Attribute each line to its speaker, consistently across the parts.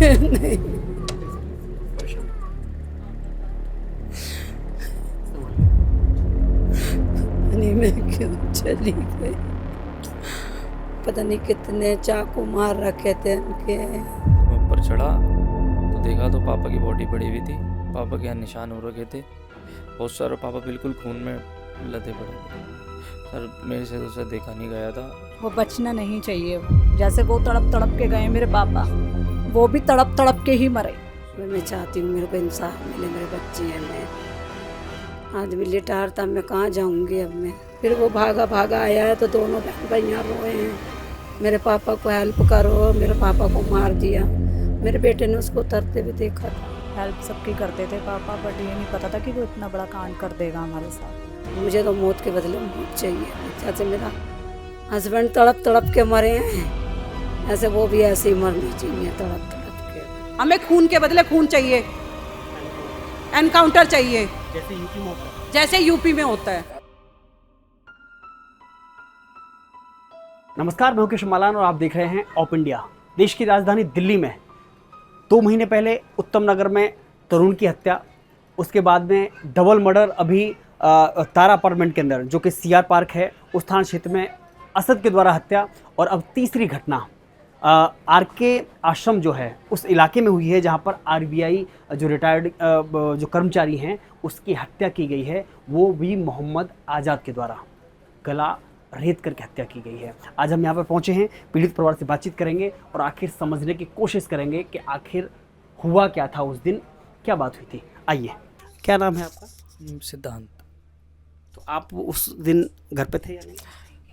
Speaker 1: नहीं नहीं, मैं क्यों चली गई, पता नहीं कितने चाकू मार रखे थे उनके।
Speaker 2: मैं ऊपर चढ़ा तो देखा तो पापा की बॉडी पड़ी हुई थी, पापा के यहाँ निशान हो रखे थे बहुत सारे, पापा बिल्कुल खून में लदे पड़े थे सर। मेरे से तो उसे देखा नहीं गया था।
Speaker 3: वो बचना नहीं चाहिए, जैसे वो तड़प तड़प के गए मेरे पापा, वो भी तड़प तड़प के ही मरे।
Speaker 1: मैं चाहती हूँ मेरे को इंसाफ मिले, मेरे बच्चे हैं, मैं आदमी लिटारता, मैं कहाँ जाऊँगी अब मैं। फिर वो भागा भागा आया है तो दोनों बहन भाई यहाँ रोए हैं, मेरे पापा को हेल्प करो, मेरे पापा को मार दिया। मेरे बेटे ने उसको उतरते हुए देखा था।
Speaker 3: हेल्प सबकी करते थे पापा, बट ये नहीं पता था कि वो इतना बड़ा कांड कर देगा हमारे साथ।
Speaker 1: मुझे तो मौत के बदले मौत चाहिए। जैसे मेरा हस्बैंड तड़प तड़प के मरे हैं, ऐसे वो भी ऐसे ही मरनी चाहिए, तड़प तड़प के।
Speaker 3: हमें खून के बदले खून चाहिए, एनकाउंटर चाहिए, जैसे यूपी में होता है।
Speaker 4: नमस्कार, मैं मुकेश मालान और आप देख रहे हैं ऑप इंडिया। देश की राजधानी दिल्ली में 2 महीने पहले उत्तम नगर में तरुण की हत्या, उसके बाद में डबल मर्डर अभी तारा अपार्टमेंट के अंदर जो कि सीआर पार्क है उस थाना क्षेत्र में असद के द्वारा हत्या, और अब तीसरी घटना आरके आश्रम जो है उस इलाके में हुई है जहां पर आरबीआई जो रिटायर्ड जो कर्मचारी हैं उसकी हत्या की गई है, वो भी मोहम्मद आज़ाद के द्वारा गला रेत करके हत्या की गई है। आज हम यहाँ पर पहुँचे हैं, पीड़ित परिवार से बातचीत करेंगे और आखिर समझने की कोशिश करेंगे कि आखिर हुआ क्या था उस दिन, क्या बात हुई थी। आइए, क्या नाम है आपका?
Speaker 2: सिद्धांत।
Speaker 4: तो आप उस दिन घर पे थे या नहीं?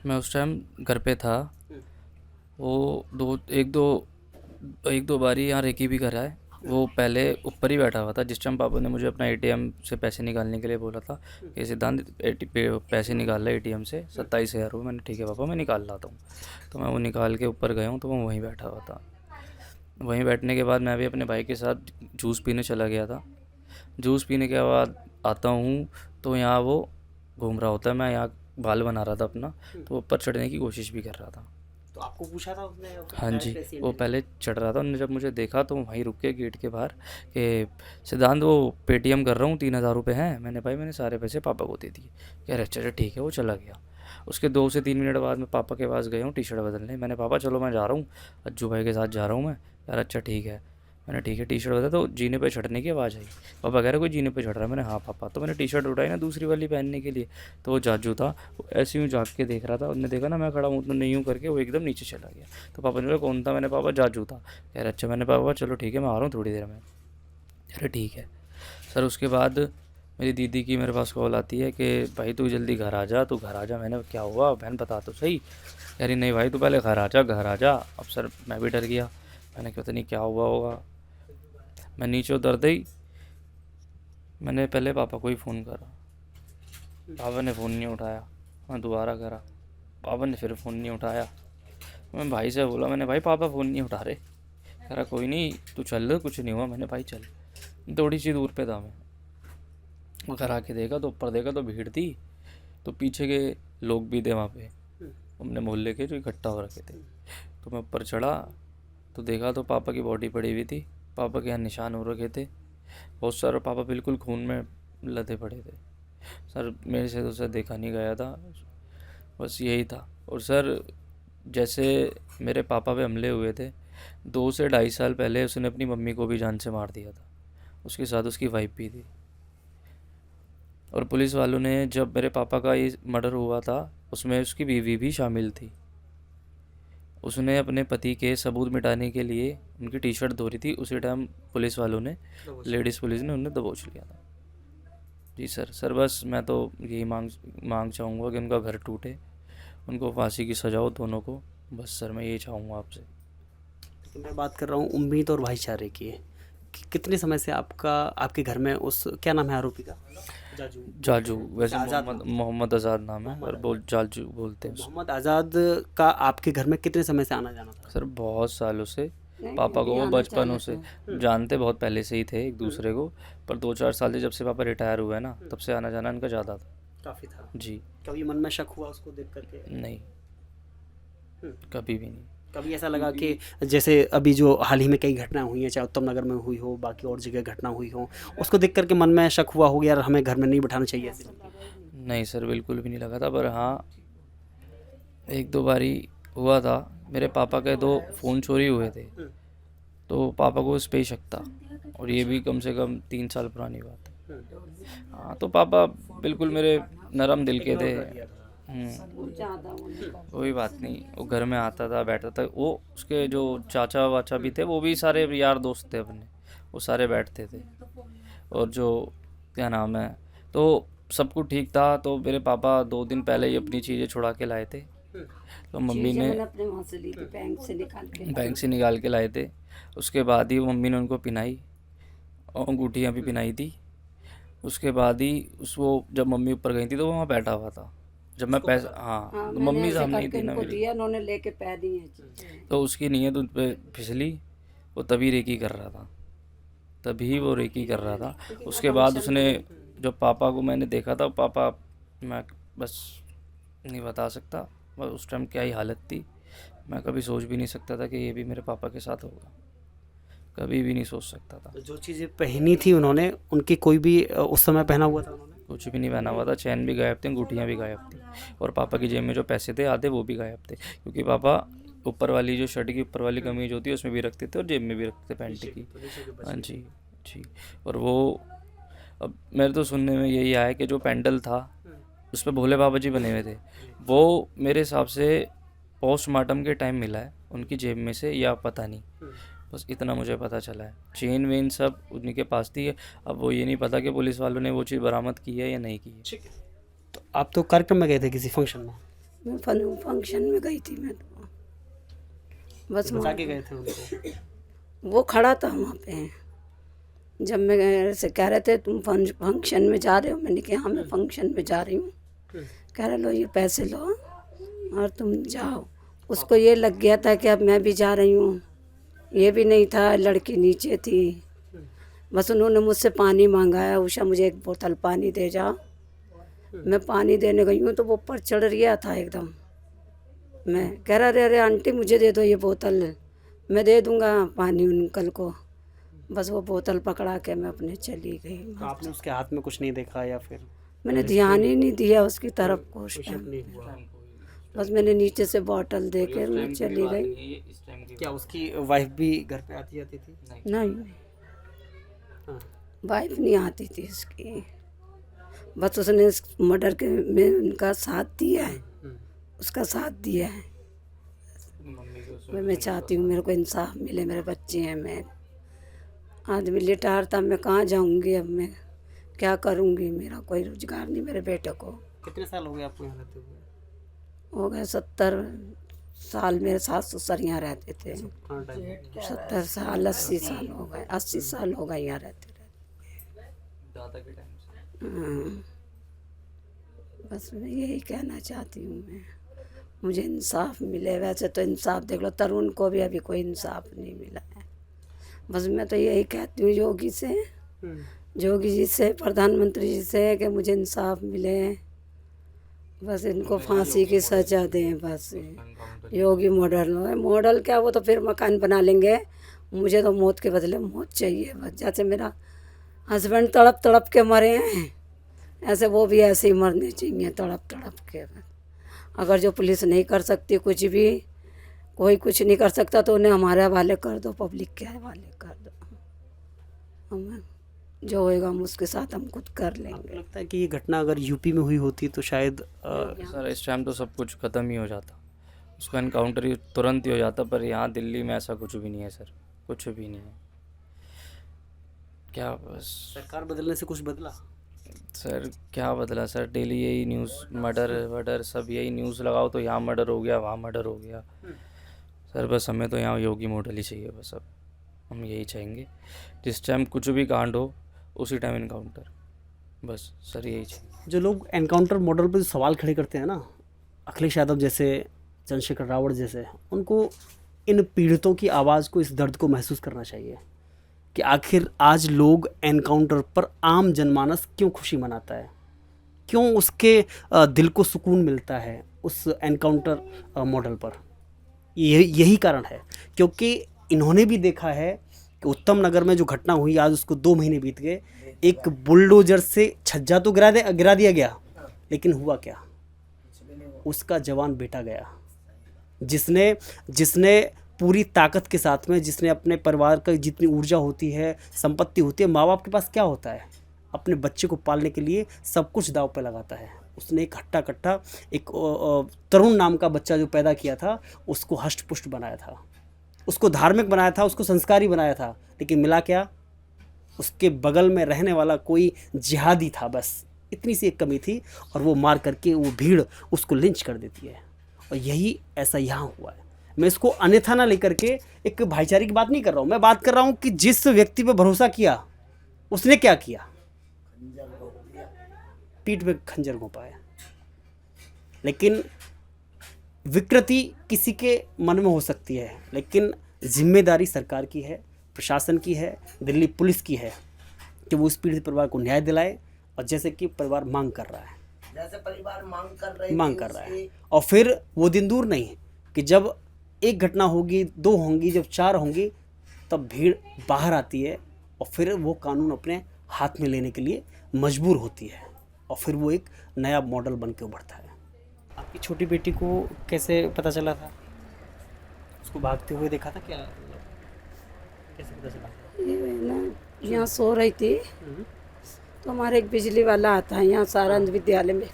Speaker 2: मैं उस टाइम घर पे था। वो एक दो बारी यहाँ रेकी भी करा है। वो पहले ऊपर ही बैठा हुआ था जिस टाइम पापा ने मुझे अपना एटीएम से पैसे निकालने के लिए बोला था कि सिद्धांत पैसे निकाल रहा है एटीएम से 27,000 रुपये। मैंने ठीक है पापा, मैं निकाल लाता हूँ। तो मैं वो निकाल के ऊपर गया हूँ तो वो वहीं बैठा हुआ था। वहीं बैठने के बाद मैं भी अपने भाई के साथ जूस पीने चला गया था। जूस पीने के बाद आता हूँ तो यहाँ वो घूम रहा होता है। मैं यहाँ बाल बना रहा था अपना, तो ऊपर चढ़ने की कोशिश भी कर रहा था।
Speaker 4: तो आपको पूछा था उसने?
Speaker 2: हाँ जी, वो पहले चढ़ रहा था। उन्होंने जब मुझे देखा तो वहीं रुक के गेट के बाहर कि सिद्धांत वो पेटीएम कर रहा हूँ 3,000 रुपये हैं। मैंने भाई मैंने सारे पैसे पापा को दे दिए। कह रहे अच्छा ठीक है। वो चला गया। उसके 2 से 3 मिनट बाद मैं पापा के पास गया हूँ टी शर्ट बदलने। मैंने पापा चलो मैं जा रहा हूँ, अज्जू भाई के साथ जा रहा हूँ मैं। यार अच्छा ठीक है। मैंने ठीक है टी शर्ट बदला तो जीने पे चढ़ने की आवाज़ आई। पापा कह रहे कोई जीने पे चढ़ रहा है। मैंने हाँ पापा। तो मैंने टी शर्ट उठाई ना दूसरी वाली पहनने के लिए, तो वो जाजू था, वो ऐसे यूँ झाँक के देख रहा था। उसने देखा ना मैं खड़ा हूँ तो नहीं यूँ करके वो एकदम नीचे चला गया। तो पापा ने बोला कौन था? मैंने पापा जाजू था। कह रहे अच्छा। मैंने पापा चलो ठीक है मैं आ रहा हूँ थोड़ी देर में। अरे ठीक है सर। उसके बाद मेरी दीदी की मेरे पास कॉल आती है कि भाई तू जल्दी घर आ जा, तू घर आ जा। मैंने क्या हुआ बहन बता तो सही। कह रही नहीं भाई तू पहले घर आ जा, घर आ जा। अब सर मैं भी डर गया। मैंने पता नहीं क्या हुआ होगा। मैं नीचे उतरते ही मैंने पहले पापा को ही फ़ोन करा। पापा ने फ़ोन नहीं उठाया। मैं दोबारा करा, पापा ने फिर फ़ोन नहीं उठाया। मैं भाई से बोला, मैंने भाई पापा फ़ोन नहीं उठा रहे। कह रहा कोई नहीं तू चल, कुछ नहीं हुआ। मैंने भाई चल। थोड़ी सी दूर पे था मैं। घर आके देखा तो ऊपर देखा तो भीड़ थी, तो पीछे के लोग भी थे वहाँ पे, अपने मोहल्ले के जो इकट्ठा हो रखे थे। तो मैं ऊपर चढ़ा तो देखा तो पापा की बॉडी पड़ी हुई थी, पापा के यहाँ निशान हो रखे थे बहुत सारे। पापा बिल्कुल खून में लदे पड़े थे सर। मेरे से तो उसे देखा नहीं गया था, बस यही था। और सर जैसे मेरे पापा पे हमले हुए थे 2 से 2.5 साल पहले उसने अपनी मम्मी को भी जान से मार दिया था। उसके साथ उसकी वाइफ भी थी। और पुलिस वालों ने जब मेरे पापा का ये मर्डर हुआ था उसमें उसकी बीवी भी शामिल थी। उसने अपने पति के सबूत मिटाने के लिए उनकी टी शर्ट धो रही थी, उसी टाइम पुलिस वालों ने, लेडीज़ पुलिस ने उन्हें दबोच लिया था। जी सर बस मैं तो यही मांग चाहूँगा कि उनका घर टूटे, उनको फांसी की सजा हो दोनों को। बस सर मैं यही चाहूँगा आपसे।
Speaker 4: तो मैं बात कर रहा हूँ उम्मीद और भाईचारे की। कितने समय से आपके घर में उस, क्या नाम है आरोपी का?
Speaker 2: जाजू। वैसे
Speaker 4: आज़ाद
Speaker 2: मोहम्मद आज़ाद नाम है, पर जाजू बोलते हैं उसे।
Speaker 4: मोहम्मद आज़ाद का आपके घर में कितने समय से आना जाना था?
Speaker 2: सर बहुत सालों से। पापा को वो बचपनों से जानते, बहुत पहले से ही थे एक दूसरे को, पर 2-4 साल से जब से पापा रिटायर हुए ना तब से आना जाना इनका ज़्यादा था।
Speaker 4: काफ़ी था
Speaker 2: जी।
Speaker 4: कभी मन में शक हुआ उसको देख करके?
Speaker 2: नहीं, कभी भी नहीं।
Speaker 4: कभी ऐसा लगा कि जैसे अभी जो हाल ही में कई घटनाएं हुई हैं, चाहे उत्तम नगर में हुई हो, बाकी और जगह घटना हुई हो, उसको देख करके मन में शक हुआ हो यार हमें घर में नहीं बिठाना चाहिए ऐसे?
Speaker 2: नहीं सर, बिल्कुल भी नहीं लगा था। पर हाँ, एक दो बारी हुआ था। मेरे पापा के 2 फ़ोन चोरी हुए थे, तो पापा को उस पे ही शक था, और ये भी कम से कम 3 साल पुरानी बात है। हाँ, तो पापा बिल्कुल मेरे नरम दिल के थे। कोई बात नहीं, वो घर में आता था, बैठता था। वो उसके जो चाचा वाचा भी थे, वो भी सारे यार दोस्त थे अपने, वो सारे बैठते थे। और जो क्या नाम है, तो सब कुछ ठीक था। तो मेरे पापा 2 दिन पहले ही अपनी चीज़ें छुड़ा के लाए थे, तो मम्मी ने
Speaker 1: मैंने अपने वहाँ से ली थी,
Speaker 2: बैंक से निकाल के लाए थे। उसके बाद ही मम्मी ने उनको पिनाई, और अंगूठियाँ भी पिनाई थी। उसके बाद ही वो जब मम्मी ऊपर गई थी तो वो वहाँ बैठा हुआ था। जब मैं पैसा, हाँ, तो मम्मी सामने ही थी ना मेरी,
Speaker 1: दिया, उन्होंने लेके पै दी है।
Speaker 2: तो उसकी नीयत उन पे फिसली। वो तभी रेकी कर रहा था, तभी वो रेकी कर रहा था। उसके बाद उसने, जब पापा को मैंने देखा था, पापा, मैं बस नहीं बता सकता बस उस टाइम क्या ही हालत थी। मैं कभी सोच भी नहीं सकता था कि ये भी मेरे पापा के साथ होगा, कभी भी नहीं सोच सकता था।
Speaker 4: तो जो चीज़ें पहनी थी उन्होंने, उनकी कोई भी उस समय पहना हुआ था उन्होंने?
Speaker 2: कुछ भी नहीं पहना हुआ था। चैन भी गायब थी, अंगूठियाँ भी गायब थी, और पापा की जेब में जो पैसे थे आधे वो भी गायब थे, क्योंकि पापा ऊपर वाली जो शर्ट की ऊपर वाली कमीज होती है उसमें भी रखते थे, और जेब में भी रखते थे पैंट की। हाँ जी जी। और वो, अब मेरे तो सुनने में यही आया कि जो पैंडल था उस पर भोले बाबा जी बने हुए थे, वो मेरे हिसाब से पोस्टमार्टम के टाइम मिला है उनकी जेब में से, या पता नहीं, बस इतना मुझे पता चला है। चेन वेन सब उन्हीं के पास थी। अब वो ये नहीं पता कि पुलिस वालों ने वो चीज़ बरामद की है या नहीं की है।
Speaker 4: ठीक है। तो आप तो कार्यक्रम में गए थे किसी फंक्शन में?
Speaker 1: मैं फंक्शन में गई थी, मैं तो बस
Speaker 4: बचा के गए थे उनको?
Speaker 1: वो खड़ा था वहाँ पे। जब मैं ऐसे कह रहे थे तुम फंक्शन में जा रहे हो, मैंने कहा हाँ मैं फंक्शन में जा रही हूँ। कह रहे लो ये पैसे लो और तुम जाओ। उसको ये लग गया था कि अब मैं भी जा रही हूँ, ये भी नहीं था, लड़की नीचे थी। बस उन्होंने मुझसे पानी मांगा है, उषा मुझे 1 बोतल पानी दे जा। मैं पानी देने गई हूँ तो वो ऊपर चढ़ गया था एकदम। मैं कह रहा अरे आंटी मुझे दे दो ये बोतल, मैं दे दूँगा पानी अंकल को। बस वो बोतल पकड़ा के मैं अपने चली गई।
Speaker 4: तो आपने उसके हाथ में कुछ नहीं देखा या फिर?
Speaker 1: मैंने ध्यान ही नहीं दिया उसकी तरफ को उस टाइम।
Speaker 4: नहीं हुआ।
Speaker 1: बस मैंने नीचे से बोतल दे के मैं चली गई।
Speaker 4: क्या उसकी वाइफ भी घर पे आती जाती थी?
Speaker 1: नहीं,
Speaker 4: हाँ।
Speaker 1: वाइफ नहीं आती थी उसकी। बस उसने मर्डर के में उनका साथ दिया है, उसका साथ दिया है। मैं चाहती हूँ मेरे को इंसाफ मिले, मेरे बच्चे हैं। मैं आदमी लिटार था, मैं कहाँ जाऊँगी अब, मैं क्या करूँगी? मेरा कोई रोजगार नहीं मेरे बेटे को।
Speaker 4: कितने साल हो गए आपको यहाँ रहते हुए?
Speaker 1: हो गए 70 साल। मेरे सास ससुर यहाँ रहते थे। 70 साल 80 साल हो गए, 80 साल हो गए यहाँ रहते
Speaker 2: दादा के टाइम से।
Speaker 1: हाँ, बस मैं यही कहना चाहती हूँ, मैं मुझे इंसाफ मिले। वैसे तो इंसाफ देख लो, तरुण को भी अभी कोई इंसाफ नहीं मिला है। बस मैं तो यही कहती हूँ योगी से, योगी जी से, प्रधानमंत्री जी से कि मुझे इंसाफ मिले, बस इनको फांसी की सजा दें। बस योगी मॉडल क्या, वो तो फिर मकान बना लेंगे। मुझे तो मौत के बदले मौत चाहिए। बस जैसे मेरा हस्बैंड तड़प तड़प के मरे हैं, ऐसे वो भी ऐसे ही मरने चाहिए, तड़प तड़प के। अगर जो पुलिस नहीं कर सकती कुछ भी, कोई कुछ नहीं कर सकता, तो उन्हें हमारे हवाले कर दो, पब्लिक के हवाले कर दो। हम जो होएगा हम उसके साथ हम खुद कर लेंगे।
Speaker 4: लगता है कि ये घटना अगर यूपी में हुई होती तो शायद
Speaker 2: सर इस टाइम तो सब कुछ ख़त्म ही हो जाता, उसका इनकाउंटर ही तुरंत ही हो जाता। पर यहाँ दिल्ली में ऐसा कुछ भी नहीं है सर, कुछ भी नहीं है। क्या बस
Speaker 4: सरकार बदलने से कुछ बदला?
Speaker 2: सर क्या बदला सर, डेली यही न्यूज़, मर्डर सब यही न्यूज़ लगाओ तो यहाँ मर्डर हो गया, वहाँ मर्डर हो गया। सर बस हमें तो यहाँ योगी मॉडल ही चाहिए। बस अब हम यही चाहेंगे, जिस टाइम कुछ भी कांड हो उसी टाइम इनकाउंटर, बस सर यही चाहिए।
Speaker 4: जो लोग एनकाउंटर मॉडल पर जो सवाल खड़े करते हैं ना, अखिलेश यादव जैसे, चंद्रशेखर रावत जैसे, उनको इन पीड़ितों की आवाज़ को, इस दर्द को महसूस करना चाहिए कि आखिर आज लोग एनकाउंटर पर, आम जनमानस क्यों खुशी मनाता है, क्यों उसके दिल को सुकून मिलता है उस एनकाउंटर मॉडल पर। यही कारण है, क्योंकि इन्होंने भी देखा है कि उत्तम नगर में जो घटना हुई, आज उसको 2 महीने बीत गए, एक बुलडोजर से छज्जा तो गिरा दिया गया, लेकिन हुआ क्या? उसका जवान बेटा गया, जिसने पूरी ताकत के साथ में, जिसने अपने परिवार का जितनी ऊर्जा होती है, संपत्ति होती है, माँ बाप के पास क्या होता है, अपने बच्चे को पालने के लिए सब कुछ दांव पे लगाता है। उसने एक हट्टा कट्टा एक तरुण नाम का बच्चा जो पैदा किया था, उसको हष्ट पुष्ट बनाया था, उसको धार्मिक बनाया था, उसको संस्कारी बनाया था, लेकिन मिला क्या? उसके बगल में रहने वाला कोई जिहादी था, बस इतनी सी एक कमी थी, और वो मार करके वो भीड़ उसको लिंच कर देती है। और यही ऐसा यहाँ हुआ है। मैं इसको अन्यथा ना लेकर के एक भाईचारे की बात नहीं कर रहा हूँ, मैं बात कर रहा हूँ कि जिस व्यक्ति पे भरोसा किया उसने क्या किया? पीठ पे खंजर घोंपाया। लेकिन विकृति किसी के मन में हो सकती है, लेकिन जिम्मेदारी सरकार की है, प्रशासन की है, दिल्ली पुलिस की है कि वो इस पीड़ित परिवार को न्याय दिलाए। और जैसे कि परिवार मांग कर रहा है,
Speaker 5: जैसे परिवार मांग कर रहा है,
Speaker 4: और फिर वो दिन दूर नहीं कि जब एक घटना होगी, 2 होंगी, जब 4 होंगी, तब भीड़ बाहर आती है और फिर वो कानून अपने हाथ में लेने के लिए मजबूर होती है, और फिर वो एक नया मॉडल बन के उभरता है। आपकी छोटी बेटी को कैसे पता चला था? उसको भागते हुए देखा था क्या? कैसे पता चला?
Speaker 1: ये ना यहाँ सो रही थी तो हमारे एक बिजली वाला आता है यहाँ सारंग विद्यालय में,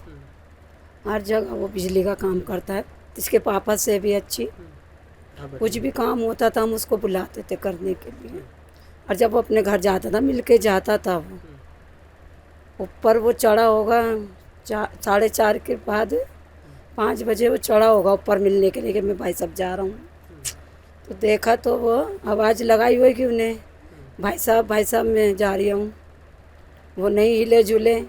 Speaker 1: हर जगह वो बिजली का काम करता है। इसके पापा से भी अच्छी, कुछ भी काम होता था हम उसको बुलाते थे करने के लिए। और जब वो अपने घर जाता था मिल के जाता था, वो ऊपर वो चढ़ा होगा 4:30 के बाद 5 बजे वो चढ़ा होगा ऊपर मिलने के लिए कि मैं भाई साहब जा रहा हूँ। तो देखा तो वो आवाज़ लगाई होगी उन्हें, भाई साहब मैं जा रही हूँ। वो नहीं हिले जुले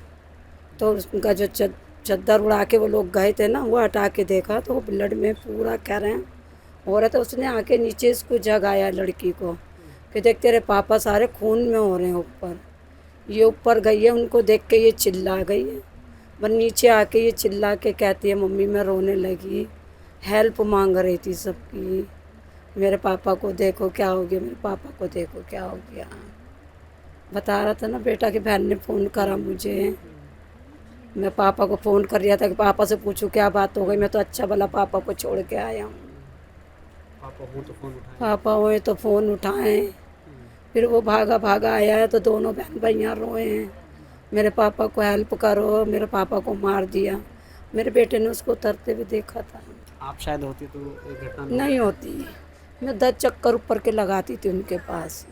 Speaker 1: तो उनका जो चद्दर उड़ा के वो लोग गए थे ना, वो हटा के देखा तो वो ब्लड में पूरा कह रहे हैं हो रहा था। उसने आके नीचे इसको जगाया लड़की को कि देख तेरे पापा सारे खून में हो रहे हैं ऊपर। ये ऊपर गई है, उनको देख के ये चिल्ला गई है, पर नीचे आके ये चिल्ला के कहती है मम्मी मैं रोने लगी, हेल्प मांग रही थी सबकी, मेरे पापा को देखो क्या हो गया, मेरे पापा को देखो क्या हो गया। बता रहा था ना बेटा कि बहन ने फ़ोन करा मुझे, मैं पापा को फ़ोन कर रहा था कि पापा से पूछूं क्या बात हो गई। मैं तो अच्छा भला पापा को छोड़ के आया हूँ। पापा हुए तो फ़ोन उठाएं, फिर वो भागा आया है तो दोनों बहन भाइयाँ रोए हैं, मेरे पापा को हेल्प करो, मेरे पापा को मार दिया। मेरे बेटे ने उसको उतरते हुए देखा था।
Speaker 4: आप शायद होती तो ये घटना
Speaker 1: नहीं होती, मैं 10 चक्कर ऊपर के लगाती थी उनके पास,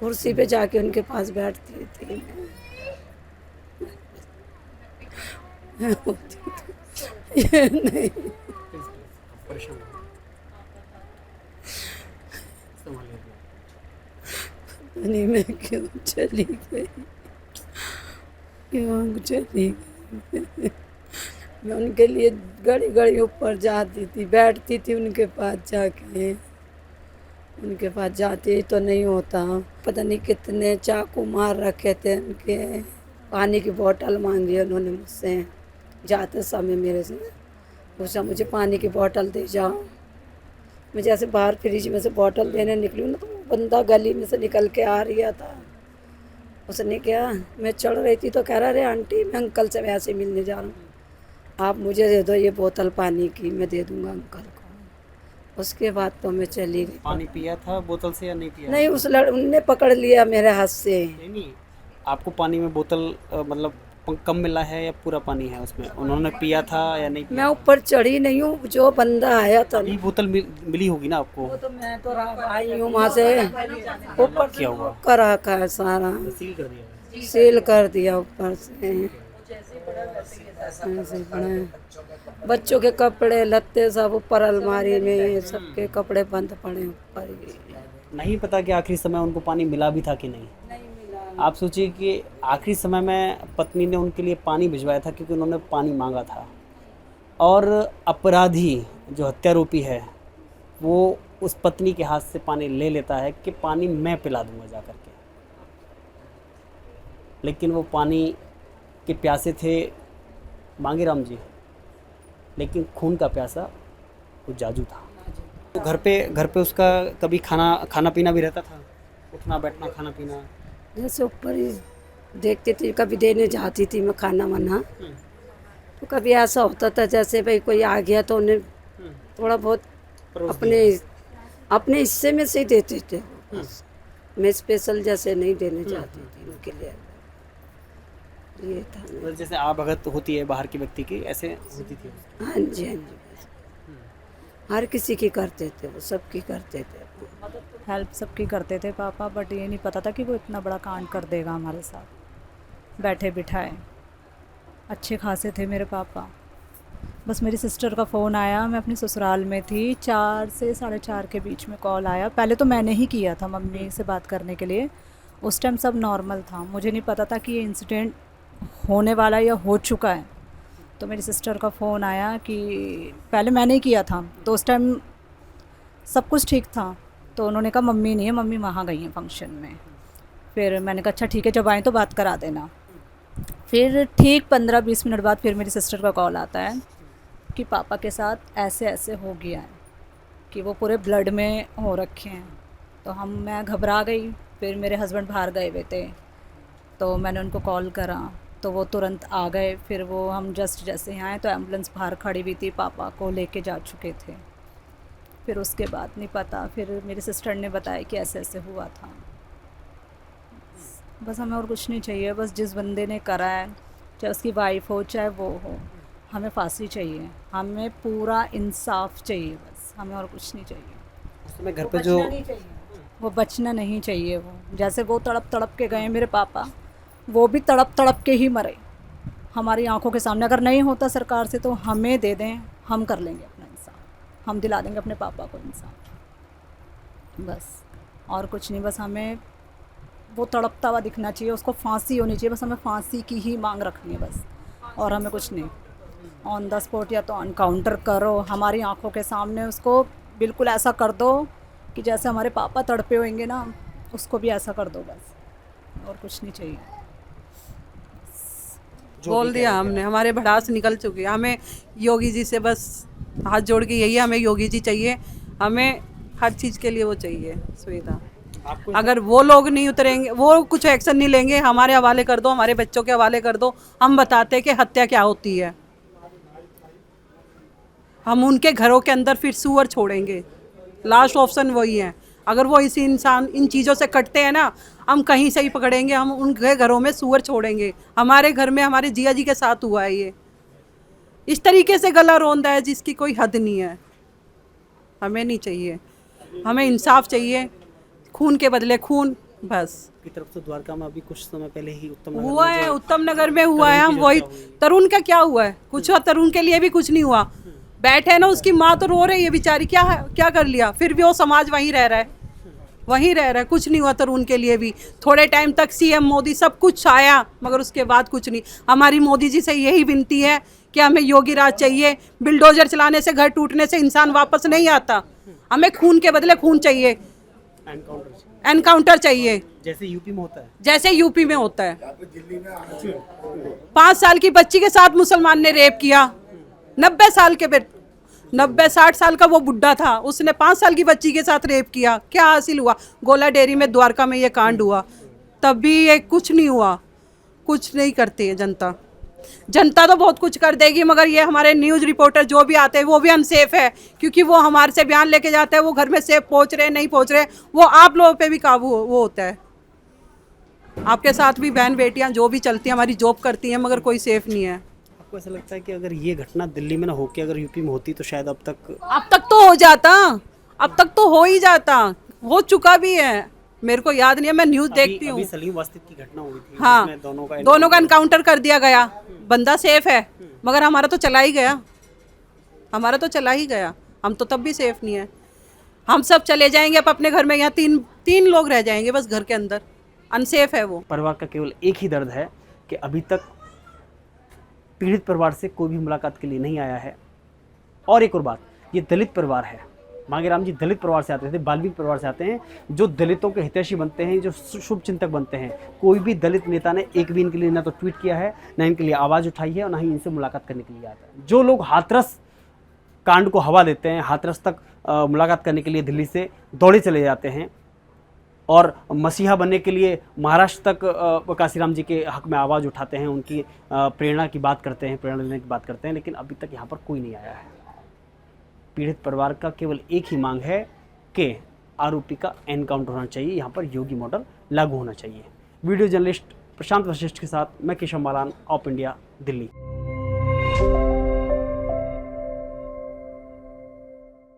Speaker 1: कुर्सी पे जाके उनके पास बैठती थी। ये नहीं नहीं मैं क्यों चली गई, क्यों चली गई। मैं उनके लिए घड़ी ऊपर जाती थी, बैठती थी उनके पास जाके, उनके पास जाती तो नहीं होता। पता नहीं कितने चाकू मार रखे थे उनके। पानी की बोतल मांगी उन्होंने मुझसे जाते समय, मेरे से पूछा मुझे पानी की बोतल दे जाओ। मैं जैसे बाहर फ्रिज में से बोतल देने निकली ना तो वो बंदा गली में से निकल के आ रहा था। उसने क्या, मैं चढ़ रही थी तो कह रहा अरे आंटी मैं अंकल से वैसे मिलने जा रहा हूँ, आप मुझे दे दो ये बोतल पानी की, मैं दे दूँगा अंकल को। उसके बाद तो मैं चली गई।
Speaker 4: पानी पिया था बोतल से या नहीं पिया?
Speaker 1: नहीं, उनने पकड़ लिया मेरे हाथ से।
Speaker 4: नहीं, आपको पानी में बोतल मतलब कम मिला है या पूरा पानी है उसमें? उन्होंने पिया था या नहीं पिया?
Speaker 1: मैं ऊपर चढ़ी नहीं हूँ, जो बंदा आया था
Speaker 4: अभी बोतल मिली होगी ना आपको?
Speaker 1: वो तो मैं तो आई हूँ वहाँ से ऊपर
Speaker 4: क्या हुआ?
Speaker 1: कर रखा है सारा,
Speaker 4: सील कर दिया?
Speaker 1: सील कर दिया ऊपर से। ऐसे पड़े बच्चों के कपड़े लत्ते सब ऊपर अलमारी में, सबके कपड़े बंद पड़े ऊपर ही।
Speaker 4: नहीं पता कि आखिरी समय उनको पानी मिला भी था कि नहीं। आप सोचिए कि आखिरी समय में पत्नी ने उनके लिए पानी भिजवाया था क्योंकि उन्होंने पानी मांगा था, और अपराधी जो हत्यारोपी है वो उस पत्नी के हाथ से पानी ले लेता है कि पानी मैं पिला दूंगा जा कर के। लेकिन वो पानी के प्यासे थे मांगे राम जी, लेकिन खून का प्यासा वो जाजू था। तो घर पे उसका कभी खाना पीना भी रहता था, उठना बैठना खाना पीना?
Speaker 1: जैसे ऊपर ही देखती थी, कभी देने जाती थी मैं खाना वाना, तो कभी ऐसा होता था जैसे भाई कोई आ गया तो उन्हें थोड़ा बहुत अपने हिस्से में से ही देते थे। बस मैं स्पेशल जैसे नहीं देने जाती थी उनके लिए, ये था।
Speaker 4: मतलब जैसे आप भगत होती है बाहर की व्यक्ति की, ऐसे होती थी?
Speaker 1: हाँ जी, हाँ जी, बस हर किसी की करते थे, वो सबकी करते थे।
Speaker 6: हेल्प सबकी करते थे पापा, बट ये नहीं पता था कि वो इतना बड़ा कांड कर देगा हमारे साथ बैठे बिठाए। अच्छे खासे थे मेरे पापा। बस मेरी सिस्टर का फ़ोन आया, मैं अपनी ससुराल में थी, 4 से 4:30 के बीच में कॉल आया। पहले तो मैंने ही किया था मम्मी से बात करने के लिए, उस टाइम सब नॉर्मल था, मुझे नहीं पता था कि ये इंसिडेंट होने वाला या हो चुका है। तो मेरी सिस्टर का फ़ोन आया कि पहले मैंने ही किया था, तो उस टाइम सब कुछ ठीक था। तो उन्होंने कहा मम्मी नहीं है, मम्मी वहाँ गई हैं फंक्शन में। फिर मैंने कहा अच्छा ठीक है, जब आएँ तो बात करा देना। फिर ठीक 15-20 मिनट बाद फिर मेरी सिस्टर का कॉल आता है कि पापा के साथ ऐसे ऐसे हो गया है, कि वो पूरे ब्लड में हो रखे हैं। तो मैं घबरा गई। फिर मेरे हस्बैंड बाहर गए हुए थे, तो मैंने उनको कॉल करा, तो वो तुरंत आ गए। फिर वो हम जैसे यहाँ आए तो एम्बुलेंस बाहर खड़ी हुई थी, पापा को लेके जा चुके थे। फिर उसके बाद नहीं पता, फिर मेरी सिस्टर ने बताया कि ऐसे ऐसे हुआ था। बस हमें और कुछ नहीं चाहिए, बस जिस बंदे ने करा है, चाहे उसकी वाइफ हो चाहे वो हो, हमें फांसी चाहिए, हमें पूरा इंसाफ चाहिए, बस हमें और कुछ नहीं चाहिए।
Speaker 4: उस समय घर पे जो
Speaker 6: वो बचना नहीं चाहिए। वो जैसे वो तड़प तड़प के गए मेरे पापा, वो भी तड़प तड़प के ही मरे हमारी आंखों के सामने। अगर नहीं होता सरकार से तो हमें दे दें, हम कर लेंगे अपना इंसाफ, हम दिला देंगे अपने पापा को इंसाफ, बस और कुछ नहीं। बस हमें वो तड़पता हुआ दिखना चाहिए, उसको फांसी होनी चाहिए, बस हमें फांसी की ही मांग रखनी है बस, और हमें कुछ नहीं। ऑन द स्पॉट या तो एनकाउंटर करो, हमारी आंखों के सामने उसको बिल्कुल ऐसा कर दो कि जैसे हमारे पापा तड़पे होंगे ना, उसको भी ऐसा कर दो बस, और कुछ नहीं चाहिए।
Speaker 3: बोल दिया हमने, हमारे भड़ास निकल चुके हैं। हमें योगी जी से बस हाथ जोड़ के यही, हमें योगी जी चाहिए, हमें हर चीज़ के लिए वो चाहिए सुविधा। अगर वो लोग नहीं उतरेंगे, वो कुछ एक्शन नहीं लेंगे, हमारे हवाले कर दो, हमारे बच्चों के हवाले कर दो, हम बताते हैं कि हत्या क्या होती है। हम उनके घरों के अंदर फिर सुअर छोड़ेंगे, लास्ट ऑप्शन वही है। अगर वो इसी इंसान इन चीज़ों से कटते हैं ना, हम कहीं से ही पकड़ेंगे, हम उनके घरों में सुअर छोड़ेंगे। हमारे घर में हमारे जिया जी के साथ हुआ है ये, इस तरीके से गला रौंदा है जिसकी कोई हद नहीं है। हमें नहीं चाहिए, हमें इंसाफ चाहिए, खून के बदले खून, बस।
Speaker 4: की तरफ से द्वारका में अभी कुछ समय पहले ही उत्तम नगर
Speaker 3: हुआ
Speaker 4: में
Speaker 3: है,
Speaker 4: जो
Speaker 3: उत्तम नगर में हुआ है। हम
Speaker 4: जो
Speaker 3: वही,
Speaker 4: हत्या हुई।
Speaker 3: तरुण का क्या हुआ है? कुछ हुआ तरुण के लिए भी कुछ नहीं हुआ। बैठे ना, उसकी माँ तो रो रही है बेचारी, क्या क्या कर लिया? फिर भी वो समाज वहीं रह रहा है, वहीं रह रहा है, कुछ नहीं हुआ तरुण के लिए भी। थोड़े टाइम तक सीएम मोदी सब कुछ आया, मगर उसके बाद कुछ नहीं। हमारी मोदी जी से यही विनती है कि हमें योगी राज चाहिए। बिल्डोजर चलाने से, घर टूटने से इंसान वापस नहीं आता। हमें खून के बदले खून चाहिए, एनकाउंटर चाहिए,
Speaker 4: जैसे यूपी में होता है।
Speaker 3: जैसे यूपी में होता है। 5 साल की बच्ची के साथ मुसलमान ने रेप किया, 90 साल के 90-60 साल का वो बुढ़ा था, उसने 5 साल की बच्ची के साथ रेप किया। क्या हासिल हुआ? गोला डेयरी में द्वारका में ये कांड हुआ, तब भी ये कुछ नहीं हुआ। कुछ नहीं करती है जनता। जनता तो बहुत कुछ कर देगी, मगर ये हमारे न्यूज़ रिपोर्टर जो भी आते हैं वो भी अनसेफ है, क्योंकि वो हमारे से बयान लेके जाते हैं, वो घर में सेफ पहुंच रहे नहीं पहुंच रहे, वो आप लोगों पे भी काबू वो होता है। आपके साथ भी बहन बेटियां जो भी चलती हैं, हमारी जॉब करती हैं, मगर कोई सेफ नहीं है।
Speaker 4: आपको ऐसा लगता है कि अगर ये घटना दिल्ली में ना होके अगर यूपी में होती तो शायद अब तक
Speaker 3: तो हो जाता, अब तक तो हो ही जाता, हो चुका भी है। मेरे को याद नहीं है, मैं न्यूज़ देखती हूँ।
Speaker 4: अभी सलीम वास्तिक की घटना हुई थी,
Speaker 3: हाँ,
Speaker 4: जिसमें
Speaker 3: दोनों का एनकाउंटर कर दिया गया। बंदा सेफ है, मगर हमारा तो चला ही गया, हमारा तो चला ही गया। हम तो तब भी सेफ नहीं है। हम सब चले जाएंगे अब अपने घर में, यहाँ तीन लोग रह जाएंगे बस घर के अंदर, अनसेफ है वो।
Speaker 4: परिवार का केवल एक ही दर्द है कि अभी तक पीड़ित परिवार से कोई भी मुलाकात के लिए नहीं आया है। और एक और बात, ये दलित परिवार है। मांगेराम जी दलित परिवार से आते थे, बाल्मीकि परिवार से आते हैं, जो दलितों के हितैषी बनते हैं, जो शुभ चिंतक बनते हैं। कोई भी दलित नेता ने एक भी इनके लिए ना तो ट्वीट किया है, ना इनके लिए आवाज़ उठाई है, और ना ही इनसे मुलाकात करने के लिए आता है। जो लोग हाथरस कांड को हवा देते हैं, हाथरस तक मुलाकात करने के लिए दिल्ली से दौड़े चले जाते हैं और मसीहा बनने के लिए महाराष्ट्र तक काशीराम जी के हक में आवाज़ उठाते हैं, उनकी प्रेरणा की बात करते हैं, प्रेरणा लेने की बात करते हैं, लेकिन अभी तक यहाँ पर कोई नहीं आया है। पीड़ित परिवार का केवल एक ही मांग है कि आरोपी का एनकाउंटर होना चाहिए, यहाँ पर योगी मॉडल लागू होना चाहिए। वीडियो जर्नलिस्ट प्रशांत वशिष्ठ के साथ मैं Keshav Malan, of India, Delhi.